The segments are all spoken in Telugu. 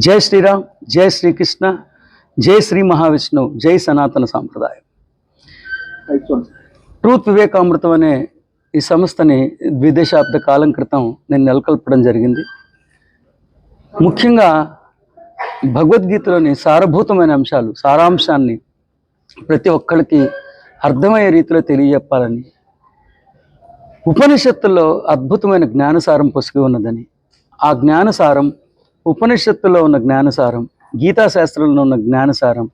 జై శ్రీరామ్, జై శ్రీకృష్ణ, జై శ్రీ మహావిష్ణువు, జై సనాతన సాంప్రదాయం. ట్రూత్ వివేకామృతం అనే ఈ సంస్థని ద్విదశాబ్ద కాలం క్రితం నేను నెలకొల్పడం జరిగింది. ముఖ్యంగా భగవద్గీతలోని సారభూతమైన అంశాలు, సారాంశాన్ని ప్రతి ఒక్కరికి అర్థమయ్యే రీతిలో తెలియజెప్పాలని, ఉపనిషత్తుల్లో అద్భుతమైన జ్ఞానసారం పొసిగి ఉన్నదని, ఆ జ్ఞానసారం ఉపనిషత్తులో ఉన్న జ్ఞానసారం, గీతాశాస్త్రంలో ఉన్న జ్ఞానసారం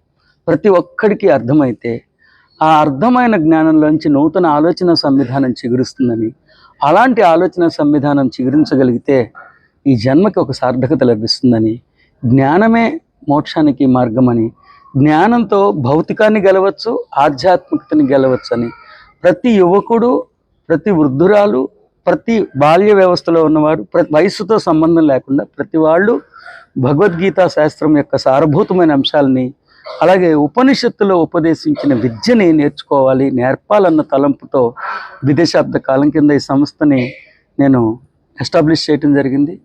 ప్రతి ఒక్కడికి అర్థమైతే ఆ అర్థమైన జ్ఞానంలోంచి నూతన ఆలోచన సంవిధానం చిగురుస్తుందని, అలాంటి ఆలోచన సంవిధానం చిగురించగలిగితే ఈ జన్మకి ఒక సార్థకత లభిస్తుందని, జ్ఞానమే మోక్షానికి మార్గమని, జ్ఞానంతో భౌతికాన్ని గెలవచ్చు, ఆధ్యాత్మికతని గెలవచ్చు అని ప్రతి యువకుడు, ప్రతి వృద్ధురాలు, ప్రతి బాల్య వ్యవస్థలో ఉన్నవాడు, ప్రతి వయస్సుతో సంబంధం లేకుండా ప్రతి వాళ్ళు భగవద్గీతా శాస్త్రం యొక్క సారభూతమైన అంశాలని, అలాగే ఉపనిషత్తులో ఉపదేశించిన విద్యని నేర్చుకోవాలి, నేర్పాలన్న తలంపుతో విదేశాబ్ద కాలం కింద ఈ సంస్థని నేను ఎస్టాబ్లిష్ చేయడం జరిగింది.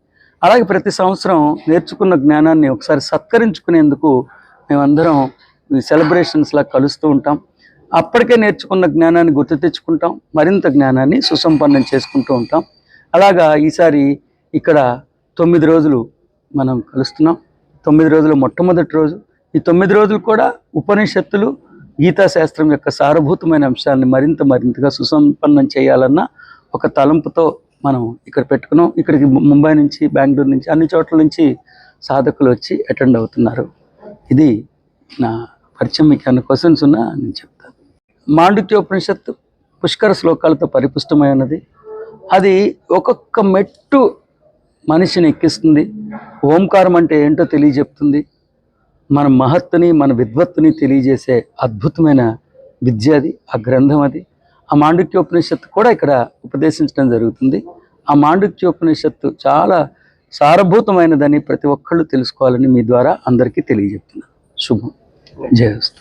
అలాగే ప్రతి సంవత్సరం నేర్చుకున్న జ్ఞానాన్ని ఒకసారి సత్కరించుకునేందుకు మేమందరం సెలబ్రేషన్స్లా కలుస్తూ ఉంటాం. అప్పటికే నేర్చుకున్న జ్ఞానాన్ని గుర్తు తెచ్చుకుంటాం, మరింత జ్ఞానాన్ని సుసంపన్నం చేసుకుంటూ ఉంటాం. అలాగా ఈసారి ఇక్కడ 9 రోజులు మనం కలుస్తున్నాం. 9 రోజులు మొట్టమొదటి రోజు. ఈ 9 రోజులు కూడా ఉపనిషత్తులు, గీతాశాస్త్రం యొక్క సారభూతమైన అంశాలను మరింతగా సుసంపన్నం చేయాలన్న ఒక తలంపుతో మనం ఇక్కడ పెట్టుకున్నాం. ఇక్కడికి ముంబై నుంచి, బెంగళూరు నుంచి, అన్ని చోట్ల నుంచి సాధకులు వచ్చి అటెండ్ అవుతున్నారు. ఇది నా పరిచయం. మీకు అన్న క్వశ్చన్స్ ఉన్నా నేను చెప్తాను. మాండుక్యోపనిషత్తు పుష్కర శ్లోకాలతో పరిపుష్టమై ఉన్నది. అది ఒక్కొక్క మెట్టు మనిషిని ఎక్కిస్తుంది. ఓంకారం అంటే ఏంటో తెలియజెప్తుంది. మన మహత్తుని, మన విద్వత్తుని తెలియజేసే అద్భుతమైన విద్య అది, ఆ గ్రంథం అది. ఆ మాండుక్యోపనిషత్తు కూడా ఇక్కడ ఉపదేశించడం జరుగుతుంది. ఆ మాండుక్యోపనిషత్తు చాలా సారభూతమైనదని ప్రతి ఒక్కళ్ళు తెలుసుకోవాలని మీ ద్వారా అందరికీ తెలియజెప్తున్నాను. శుభం. జయస్తు.